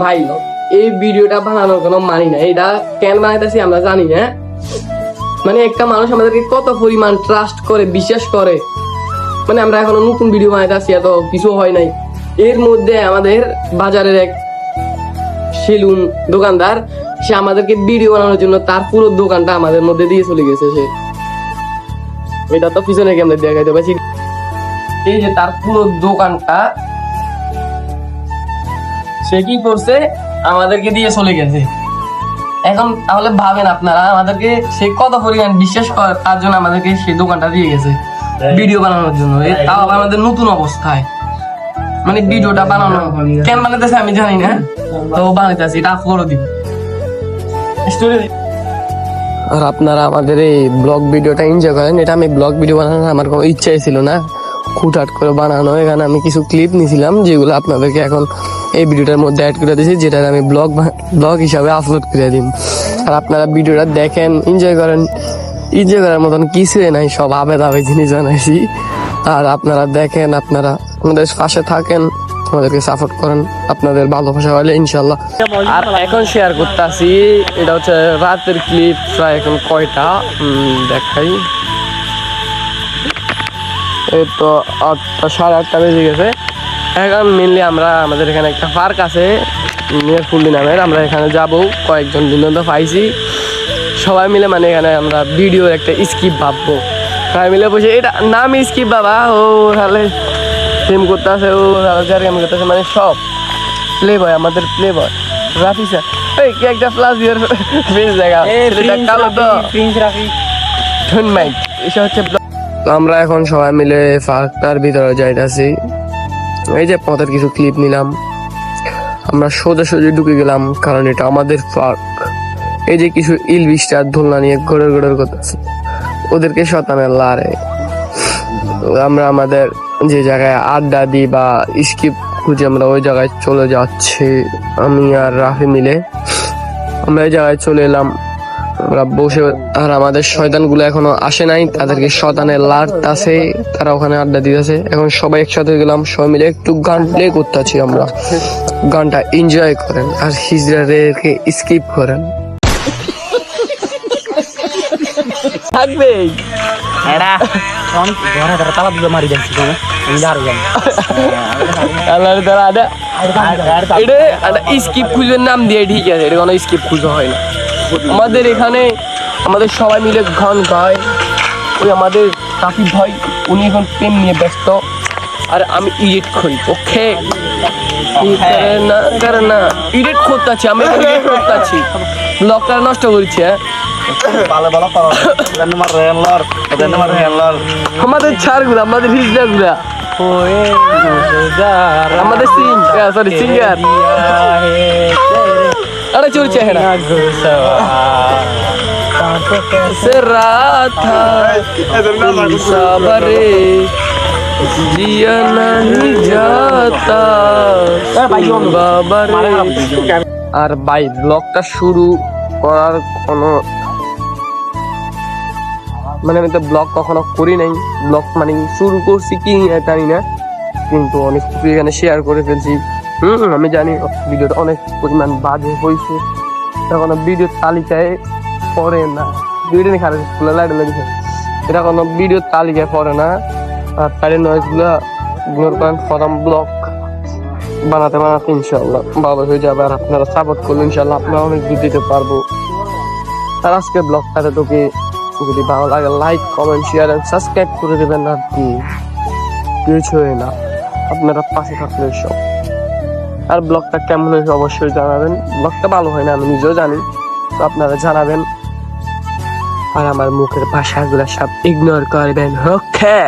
ভাই এই ভিডিওটা বানানোর কোনো মানি না, এটা কেন বানাইতেছি আমরা জানি না। মানে একটা মানুষ আমাদেরকে কত পরিমাণ ট্রাস্ট করে, বিশ্বাস করে, মানে আমরা এখনো নতুন ভিডিও বানাইতেছি, এত কিছু হয় নাই। এর মধ্যে আমাদের বাজারের এক সেলুন দোকানদার, সে আমাদেরকে ভিডিও বানানোর জন্য তার পুরো দোকানটা আমাদের মধ্যে দিয়ে চলে গেছে। সে এটা তো পিছনে ক্যামেরা দেখাইতে পারছি, এই যে তার পুরো দোকানটা সে কি করছে, আমাদেরকে দিয়ে চলে গেছে। এখন তাহলে ভাবেন আপনারা আমাদেরকে সে কত পরিমাণ বিশ্বাস করে, তার জন্য আমাদেরকে সেই দোকানটা দিয়ে গেছে ভিডিও বানানোর জন্য। তাও আমাদের নতুন অবস্থায়, মানে ভিডিওটা বানানো কেন বানাইতেছে আমি জানি না, তো বানাইতেছি, এটা করে দিব। আর আপনারা আমাদের এই ব্লগ ভিডিওটা এনজয় করেন। এটা আমি ব্লগ ভিডিও বানানোর আমার কোনো ইচ্ছাই ছিল না, খুঁটহাট করে বানানো। এখানে আমি কিছু ক্লিপ নিয়েছিলাম যেগুলো আপনাদেরকে এখন এই ভিডিওটার মধ্যে অ্যাড করে দিয়েছি, যেটা আমি ব্লগ হিসাবে আপলোড করে দিন। আর আপনারা ভিডিওটা দেখেন, এনজয় করেন। এনজয় করার মতন কিছুই নাই, সব আবেদ জিনিস বানাইছি। আর আপনারা দেখেন, আপনারা আমাদের পাশে থাকেন, আমাদেরকে সাপোর্ট করেন। আপনাদের ভালোবাসা হলে ইনশাল্লাহ। আর এখন শেয়ার করতেছি, এটা হচ্ছে রাতের ক্লিপ। প্রায় এখন কয়টা দেখাই, এই তো 8টা, 8:30 বেজে গেছে। এখন মেনলি আমরা আমাদের এখানে একটা পার্ক আছে ফুললি নামের, আমরা এখানে যাব। কয়েকজন বন্ধু পাইছি, সবাই মিলে মানে এখানে আমরা ভিডিওর একটা স্কিপ ভাববো। সবাই মিলে বসে, এটা নাম স্কিপ বাবা, ও তাহলে ফিল্ম করতে আছে, ও গেম করতে আছে, মানে সব প্লে বয়, আমাদের প্লে বয় রাফি স্যার। এই কি একটা প্লাস ইয়ার বেশ জায়গা, কালো তো মাইক, এসব হচ্ছে। আমরা এখন সবাই মিলে পার্কটার ভিতরে যাইতেছি। এই যে পথের কিছু ক্লিপ নিলাম, আমরা সোজাসুজি ঢুকে গেলাম, কারণ এটা আমাদের পার্ক। এই যে কিছু ইলবিস্টার দোলনা নিয়ে ঘোরের করতেছে, ওদেরকে শতানের লারে। আমরা আমাদের যে জায়গায় আড্ডা দিই বা স্কিপ খুঁজে, আমরা ওই জায়গায় চলে যাচ্ছি। আমি আর রাফি মিলে আমরা এই জায়গায় চলে এলাম, আমরা বসে। আর আমাদের শয়তানগুলো এখনো আসে নাই, তাদেরকে শয়তানের লাট আছে, তারা ওখানে আড্ডা দিতেছে। এখন সবাই একসাথে গেলাম, সবাই মিলে একটু গান প্লে করতেছি। আমরা গানটা এনজয় করেন আর হিজড়াদেরকে স্কিপ করেন। থাকবে স্কিপ খুঁজবেন নাম দিয়ে, ঠিক আছে, এটা কোনো স্কিপ খুঁজে হয় না। আমাদের এখানে আমাদের সবাই মিলে গান গায়। ওই আমাদের কাফি ভাই, উনি এখন প্রেম নিয়ে ব্যস্ত, আর আমি ইডিট করি। ওকে না ইডিট করতেছি, আমি ইডিট করতেছি, ব্লগটা নষ্ট করছি। আমাদের ছাড়গুলা, আমাদের হিজড়াগুলা, আমাদের সিঙ্গার আরে চলছে আর ভাই ব্লগটা শুরু করার কোনো মানে আমি তো ব্লগ কখনো করি নাই। ব্লগ মানে শুরু করছি কি জানি না, কিন্তু অনেক কিছু এখানে শেয়ার করে ফেলছি। আমি জানি ভিডিওটা অনেক পরিমাণ বাজে হয়েছে, তখন ভিডিওর তালিকায় পড়ে না। ভিডিও খারাপ লাইট লাগছে, এটা কোনো ভিডিওর তালিকায় পড়ে না। আর তার নয়েজগুলো ইগনোর করেন। প্রথম ব্লগ বানাতে ইনশাল্লাহ ভালো হয়ে যাবে। আর আপনারা সাপোর্ট করলে ইনশাল্লাহ আপনারা অনেক দূর দিতে পারবো। আর আজকে ব্লগটাতে তোকে যদি ভালো লাগে like, comment, share and subscribe করে দেবেন। আর কি কিছুই না, আপনারা পাশে থাকলে সব। আর ব্লগটা কেমন হয়েছে অবশ্যই জানাবেন। ব্লগটা ভালো হয় না আমি নিজেও জানি, তো আপনারা জানাবেন। আর আমার মুখের ভাষাগুলো সব ইগনোর করবেন। ওকে।